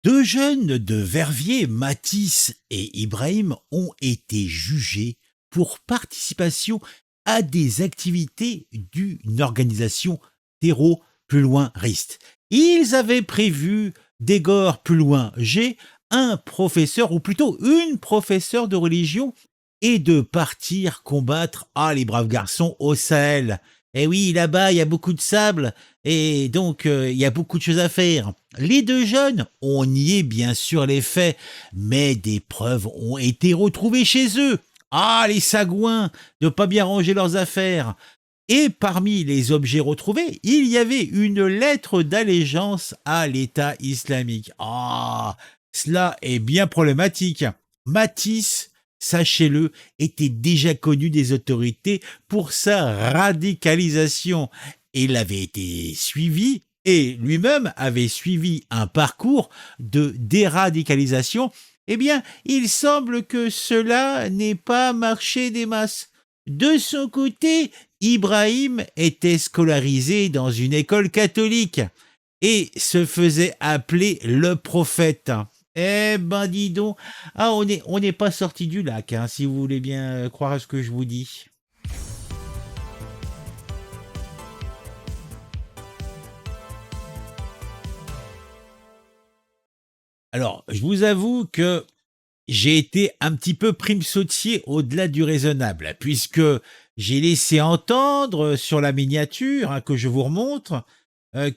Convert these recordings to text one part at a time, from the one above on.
Deux jeunes de Verviers, Mathis et Ibrahim, ont été jugés pour participation à des activités d'une organisation terreau plus loin RIST. Ils avaient prévu d'égor plus loin G, un professeur ou plutôt une professeure de religion et de partir combattre les braves garçons au Sahel. Eh oui, là-bas, il y a beaucoup de sable et donc il y a beaucoup de choses à faire. Les deux jeunes ont nié bien sûr les faits, mais des preuves ont été retrouvées chez eux. Les sagouins de pas bien ranger leurs affaires. Et parmi les objets retrouvés, il y avait une lettre d'allégeance à l'État islamique. Cela est bien problématique. Matisse, sachez-le, était déjà connu des autorités pour sa radicalisation. Il avait été suivi et lui-même avait suivi un parcours de déradicalisation. Eh bien, il semble que cela n'ait pas marché des masses. De son côté, Ibrahim était scolarisé dans une école catholique et se faisait appeler le prophète. Eh ben dis donc, on n'est pas sorti du lac, hein, si vous voulez bien croire à ce que je vous dis. Alors, je vous avoue que j'ai été un petit peu prime sautier au-delà du raisonnable, puisque j'ai laissé entendre sur la miniature que je vous remontre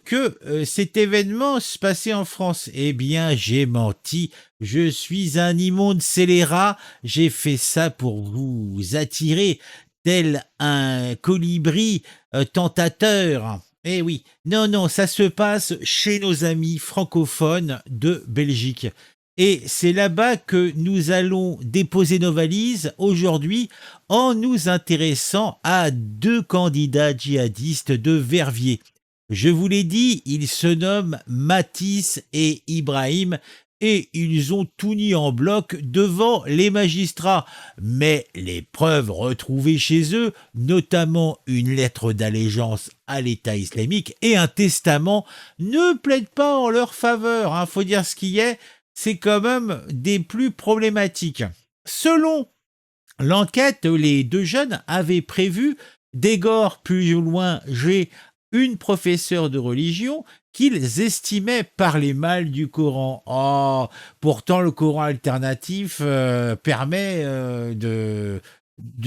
que cet événement se passait en France. Eh bien, j'ai menti. Je suis un immonde scélérat. J'ai fait ça pour vous attirer tel un colibri tentateur. Eh oui, non, non, ça se passe chez nos amis francophones de Belgique. Et c'est là-bas que nous allons déposer nos valises aujourd'hui en nous intéressant à deux candidats djihadistes de Verviers. Je vous l'ai dit, ils se nomment Mathis et Ibrahim et ils ont tout nié en bloc devant les magistrats. Mais les preuves retrouvées chez eux, notamment une lettre d'allégeance à l'État islamique et un testament, ne plaident pas en leur faveur. Faut dire ce qui est, c'est quand même des plus problématiques. Selon l'enquête, les deux jeunes avaient prévu d'égor plus loin G une professeure de religion qu'ils estimaient parler mal du Coran. Pourtant le Coran alternatif permet de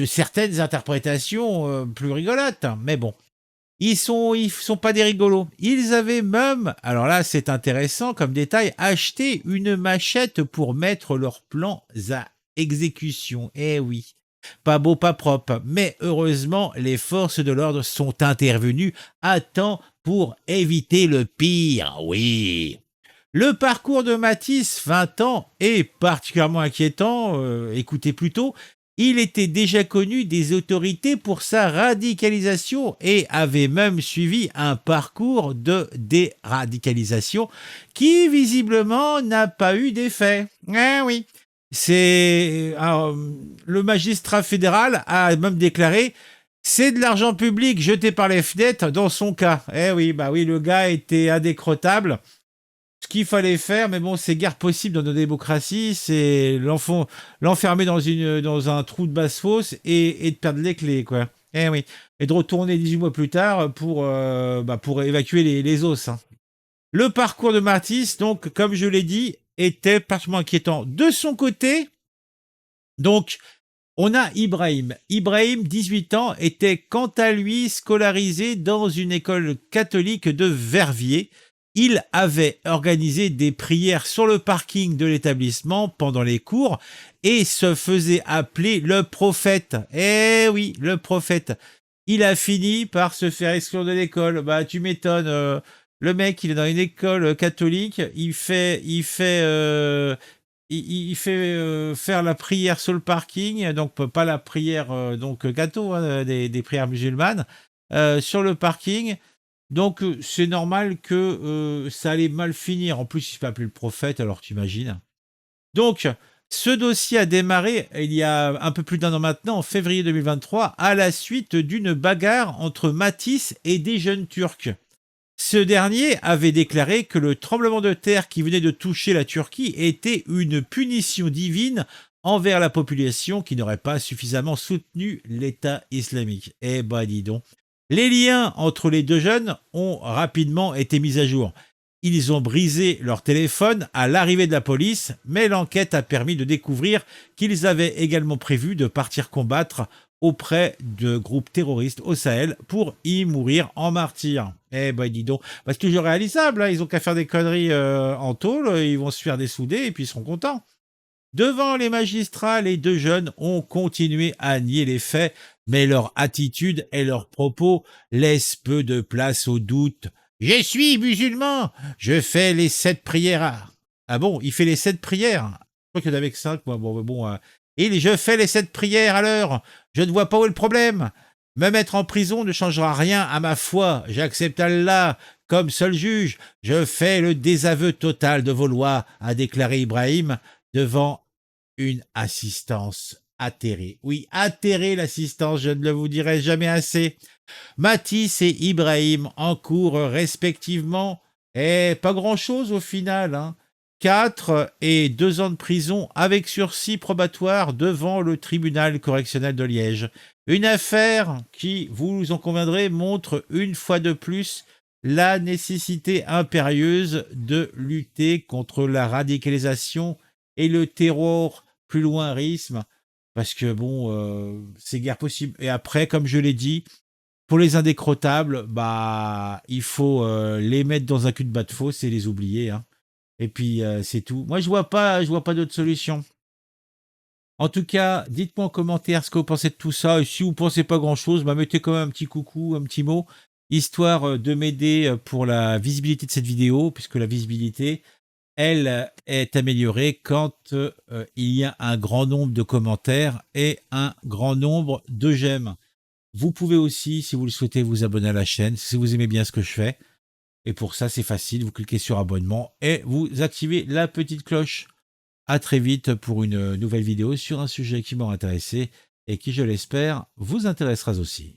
certaines interprétations plus rigolotes, mais bon. Ils sont pas des rigolos. Ils avaient même, alors là c'est intéressant comme détail, acheté une machette pour mettre leurs plans à exécution. Eh oui, pas beau, pas propre. Mais heureusement, les forces de l'ordre sont intervenues à temps pour éviter le pire. Oui. Le parcours de Mathis, 20 ans, est particulièrement inquiétant. Écoutez plutôt. Il était déjà connu des autorités pour sa radicalisation et avait même suivi un parcours de déradicalisation qui visiblement n'a pas eu d'effet. Oui. Le magistrat fédéral a même déclaré c'est de l'argent public jeté par les fenêtres dans son cas. Oui, le gars était indécrottable. Ce qu'il fallait faire, mais bon, c'est guère possible dans nos démocraties, c'est l'enfermer dans un trou de basse-fosse et de perdre les clés, quoi. Oui. Et de retourner 18 mois plus tard pour évacuer les os. Le parcours de Mathis, donc, comme je l'ai dit, était particulièrement inquiétant. De son côté, donc, on a Ibrahim. Ibrahim, 18 ans, était quant à lui scolarisé dans une école catholique de Verviers. Il avait organisé des prières sur le parking de l'établissement pendant les cours et se faisait appeler le prophète. Eh oui, le prophète. Il a fini par se faire exclure de l'école. Tu m'étonnes. Le mec, il est dans une école catholique. Il fait faire la prière sur le parking, donc pas la prière catho, des prières musulmanes, sur le parking. Donc c'est normal que ça allait mal finir. En plus, il se fait appeler le prophète, alors t'imagines. Donc, ce dossier a démarré il y a un peu plus d'un an maintenant, en février 2023, à la suite d'une bagarre entre Mathis et des jeunes Turcs. Ce dernier avait déclaré que le tremblement de terre qui venait de toucher la Turquie était une punition divine envers la population qui n'aurait pas suffisamment soutenu l'État islamique. Eh ben dis donc. Les liens entre les deux jeunes ont rapidement été mis à jour. Ils ont brisé leur téléphone à l'arrivée de la police, mais l'enquête a permis de découvrir qu'ils avaient également prévu de partir combattre auprès de groupes terroristes au Sahel pour y mourir en martyrs. Eh ben dis donc, bah, c'est toujours réalisable, hein. Ils ont qu'à faire des conneries en tôle, ils vont se faire dessouder et puis ils seront contents. Devant les magistrats, les deux jeunes ont continué à nier les faits, mais leur attitude et leurs propos laissent peu de place au doute. Je suis musulman, je fais les 7 prières. Ah bon, il fait les 7 prières. Je crois qu'il y en avait que 5, moi. Bon. Je fais les 7 prières à l'heure. Je ne vois pas où est le problème. Me mettre en prison ne changera rien à ma foi. J'accepte Allah comme seul juge. Je fais le désaveu total de vos lois, a déclaré Ibrahim devant une assistance atterrée. Oui, atterrée l'assistance, je ne le vous dirai jamais assez. Mathis et Ibrahim encourent respectivement, et pas grand-chose au final, hein. 4 et 2 ans de prison avec sursis probatoire devant le tribunal correctionnel de Liège. Une affaire qui, vous en conviendrez, montre une fois de plus la nécessité impérieuse de lutter contre la radicalisation et le terrorisme, parce que bon, c'est guère possible. Et après, comme je l'ai dit, pour les indécrottables, bah, il faut les mettre dans un cul de batte-fosse et les oublier, hein. Et puis, c'est tout. Moi, je vois pas d'autre solution. En tout cas, dites-moi en commentaire ce que vous pensez de tout ça. Et si vous pensez pas grand-chose, bah, mettez quand même un petit coucou, un petit mot, histoire de m'aider pour la visibilité de cette vidéo, puisque la visibilité, elle est améliorée quand il y a un grand nombre de commentaires et un grand nombre de j'aime. Vous pouvez aussi, si vous le souhaitez, vous abonner à la chaîne, si vous aimez bien ce que je fais. Et pour ça, c'est facile, vous cliquez sur abonnement et vous activez la petite cloche. À très vite pour une nouvelle vidéo sur un sujet qui m'aura intéressé et qui, je l'espère, vous intéressera aussi.